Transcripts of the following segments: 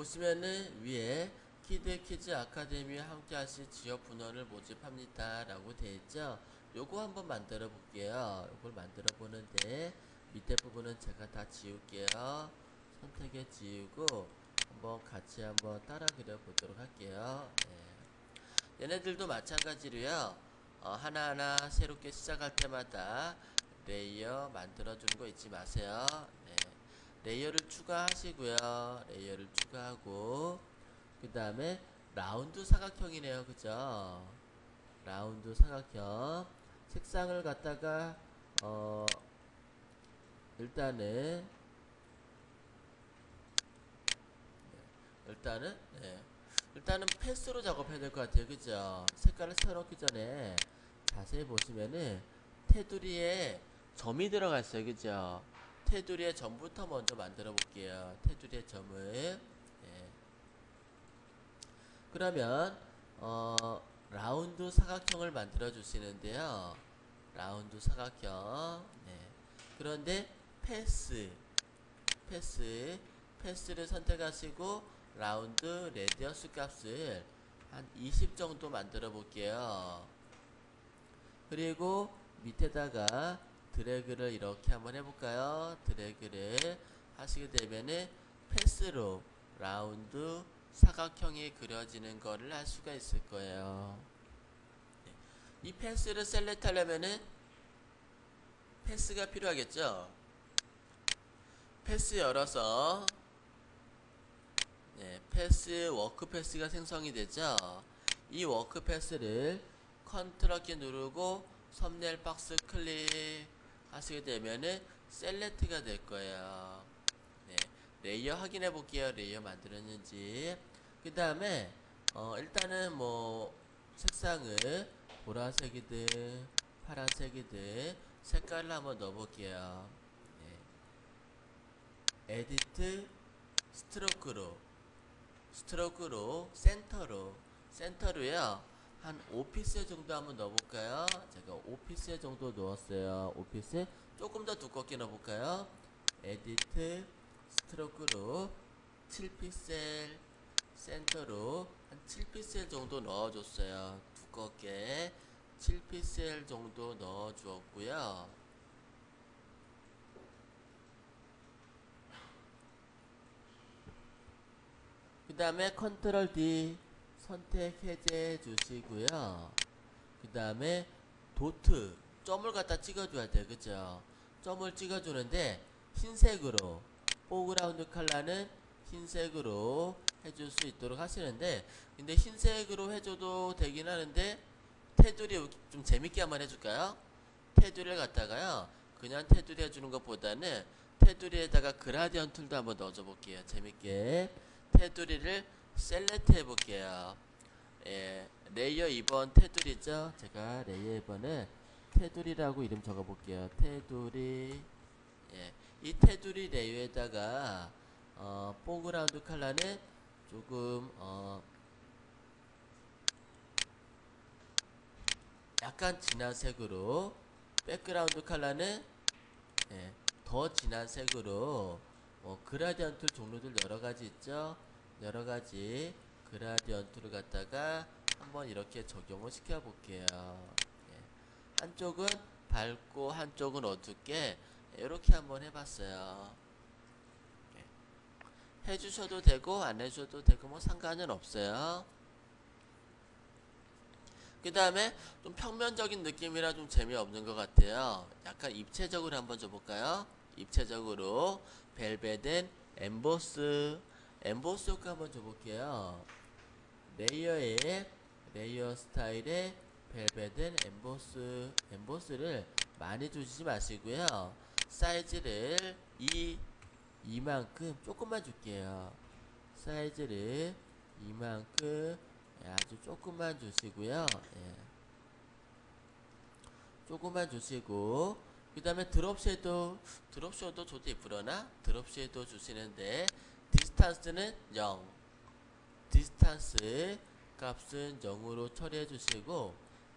보시면은 위에 키드 키즈 아카데미와 함께 하실 지역 분원을 모집합니다 라고 되어 있죠. 요거 한번 만들어 볼게요. 요걸 만들어 보는데 밑에 부분은 제가 다 지울게요. 선택해 지우고 한번 같이 한번 따라 그려 보도록 할게요. 네. 얘네들도 마찬가지로요. 하나하나 새롭게 시작할 때마다 레이어 만들어 주는 거 잊지 마세요. 네. 레이어를 추가하시고요. 레이어를 추가하고 그 다음에 라운드 사각형이네요. 그죠? 라운드 사각형 색상을 갖다가 일단은 네. 일단은 패스로 작업해야 될 것 같아요. 그죠? 색깔을 써놓기 전에 자세히 보시면은 테두리에 점이 들어가 있어요. 그죠? 테두리에 점부터 먼저 만들어 볼게요. 테두리에 점을. 네. 그러면 라운드 사각형을 만들어 주시는데요. 라운드 사각형. 네. 그런데 패스를 선택하시고 라운드 레디어스 값을 한 20 정도 만들어 볼게요. 그리고 밑에다가 드래그를 이렇게 한번 해볼까요? 드래그를 하시게 되면은 패스로 라운드 사각형이 그려지는 거를 할 수가 있을 거예요. 네. 이 패스를 셀렉트 하려면은 패스가 필요하겠죠? 패스 열어서 네, 패스 워크 패스가 생성이 되죠. 이 워크 패스를 컨트롤 키 누르고 썸네일 박스 클릭 하시게 되면은 셀렉트가 될 거예요. 네, 레이어 확인해 볼게요. 레이어 만들었는지. 그 다음에 일단은 뭐 색상을 보라색이든 파란색이든 색깔을 한번 넣어 볼게요. 네. 에디트 스트로크로 센터로요. 한 5피스 정도 한번 넣어볼까요? 제가 5피스 정도 넣었어요. 5피스 조금 더 두껍게 넣어볼까요? 에디트 스트로크로 7픽셀 센터로 한 7픽셀 정도 넣어줬어요. 두껍게 7픽셀 정도 넣어주었고요. 그 다음에 컨트롤 D 선택 해제 주시고요. 그 다음에 도트 점을 갖다 찍어줘야 돼요. 그죠? 점을 찍어주는데 흰색으로 포그라운드 컬러는 흰색으로 해줄 수 있도록 하시는데 근데 흰색으로 해줘도 되긴 하는데 테두리 좀 재밌게 한번 해줄까요? 테두리를 갖다가요 그냥 테두리 해주는 것보다는 테두리에다가 그라디언 툴도 한번 넣어줘 볼게요. 재밌게 테두리를 셀렉트 해볼게요. 예, 레이어 2번 테두리죠. 제가 레이어 2번에 테두리라고 이름 적어볼게요. 테두리. 예, 이 테두리 레이어에다가 포그라운드 컬러는 조금 약간 진한 색으로, 백그라운드 컬러는 예, 더 진한 색으로 그라디언트 종류들 여러가지 있죠. 여러가지 그라디언트를 갖다가 한번 이렇게 적용을 시켜 볼게요. 예, 한쪽은 밝고 한쪽은 어둡게 이렇게 한번 해봤어요. 예, 해주셔도 되고 안 해주셔도 되고 뭐 상관은 없어요. 그 다음에 좀 평면적인 느낌이라 좀 재미없는 것 같아요. 약간 입체적으로 한번 줘볼까요? 입체적으로 벨벳은 엠보스 효과 한번 줘볼게요. 레이어 스타일의 벨벳은 엠보스를 많이 주시지 마시고요. 사이즈를 이만큼 조금만 줄게요. 사이즈를 이만큼 아주 조금만 주시고요. 예. 조금만 주시고 그 다음에 드롭 섀도우 줘도 예쁘려나? 드롭 섀도우 주시는데 디스탄스는 0 디스탄스 값은 0으로 처리해 주시고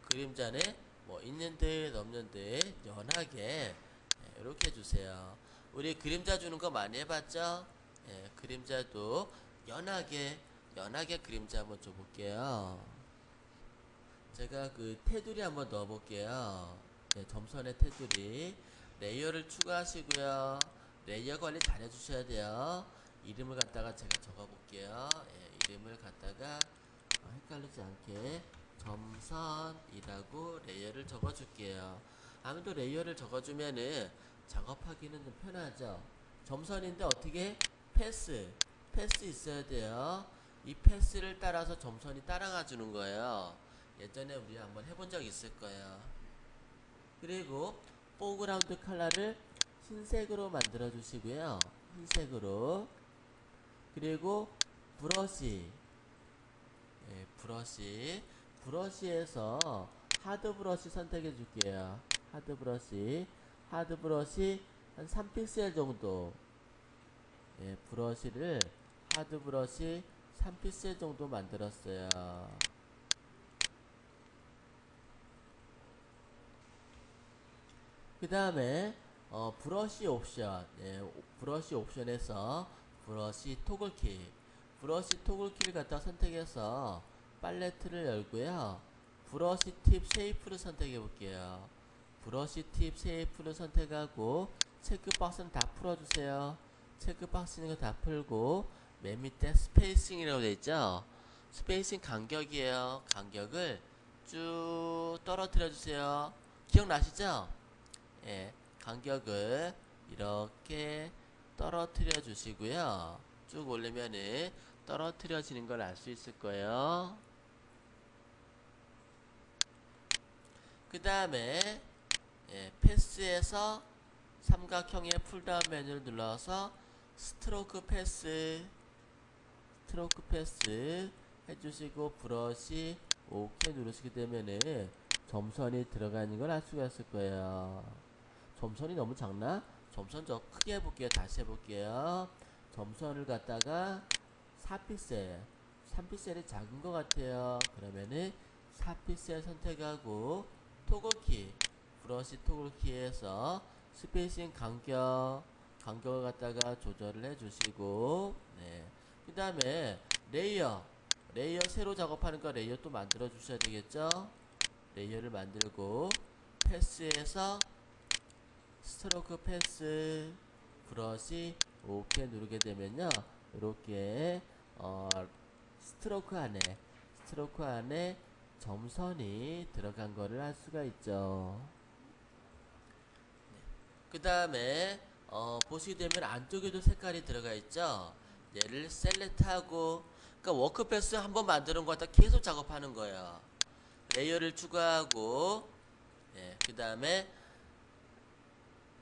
그림자는 뭐 있는 듯 없는 듯 연하게 이렇게 주세요. 우리 그림자 주는 거 많이 해봤죠? 예, 그림자도 연하게 그림자 한번 줘볼게요. 제가 그 테두리 한번 넣어볼게요. 네, 점선의 테두리. 레이어를 추가하시고요. 레이어 관리 잘 해주셔야 돼요. 이름을 갖다가 제가 적어볼게요. 예, 이름을 갖다가 헷갈리지 않게 점선이라고 레이어를 적어줄게요. 아무래도 레이어를 적어주면은 작업하기는 좀 편하죠. 점선인데 어떻게 패스 있어야 돼요. 이 패스를 따라서 점선이 따라가 주는 거예요. 예전에 우리 한번 해본 적 있을 거예요. 그리고 포그라운드 컬러를 흰색으로 만들어 주시고요. 흰색으로. 그리고 브러쉬. 예, 브러쉬에서 하드 브러쉬 선택해 줄게요. 하드 브러쉬 한 3픽셀 정도. 예, 하드 브러쉬 3픽셀 정도 만들었어요. 그 다음에 브러쉬 옵션. 예, 브러쉬 옵션에서 브러쉬 토글키를 갖다 선택해서 팔레트를 열고요. 브러쉬 팁 쉐이프를 선택해 볼게요. 브러쉬 팁 쉐이프를 선택하고 체크박스는 다 풀어주세요. 체크박스 있는 거 다 풀고 맨 밑에 스페이싱이라고 되어 있죠. 스페이싱 간격이에요. 간격을 쭉 떨어뜨려 주세요. 기억나시죠? 예, 간격을 이렇게 떨어뜨려 주시고요. 쭉 올리면은 떨어뜨려지는 걸 알 수 있을 거예요. 그 다음에 예, 패스에서 삼각형의 풀다운 메뉴를 눌러서 스트로크 패스 해주시고 브러쉬 OK 누르시게 되면은 점선이 들어가는 걸 알 수가 있을 거예요. 점선이 너무 작나? 점선 저 크게 해볼게요. 다시 해볼게요. 점선을 갖다가 4픽셀 3픽셀이 작은 것 같아요. 그러면은 4픽셀 선택하고 토글키 브러쉬 토글키에서 스페이싱 간격을 갖다가 조절을 해주시고 네. 그 다음에 레이어 새로 작업하는 거 레이어 또 만들어 주셔야 되겠죠. 레이어를 만들고 패스에서 스트로크 패스 브러쉬 OK 누르게 되면요 이렇게 스트로크 안에 점선이 들어간 거를 할 수가 있죠. 그 다음에 보시게 되면 안쪽에도 색깔이 들어가 있죠. 얘를 셀렉트하고 그러니까 워크패스 한번 만드는 거 갖다 계속 작업하는 거예요. 레이어를 추가하고 네, 그 다음에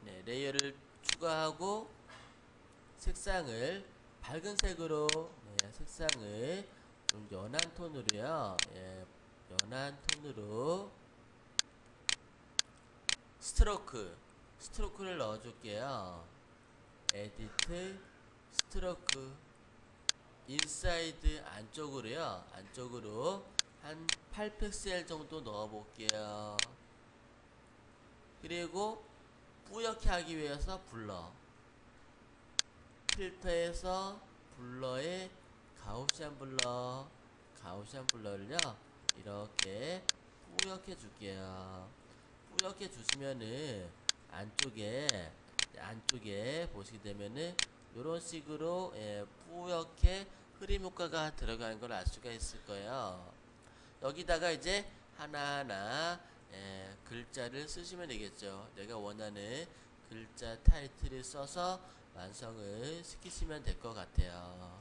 네, 레이어를 추가하고 색상을 밝은 색으로 네, 색상을 좀 연한 톤으로요. 예, 연한 톤으로 스트로크를 넣어줄게요. 에디트 스트로크 인사이드 안쪽으로 한 8픽셀 정도 넣어볼게요. 그리고 뿌옇게 하기 위해서 필터에서 블러에 가우시안 블러를요 이렇게 뿌옇게 줄게요. 뿌옇게 주시면은 안쪽에 보시게 되면은 이런 식으로 예, 뿌옇게 흐림 효과가 들어가는 걸 알 수가 있을 거예요. 여기다가 이제 하나하나 예, 글자를 쓰시면 되겠죠. 내가 원하는 글자 타이틀을 써서 완성을 시키시면 될 것 같아요.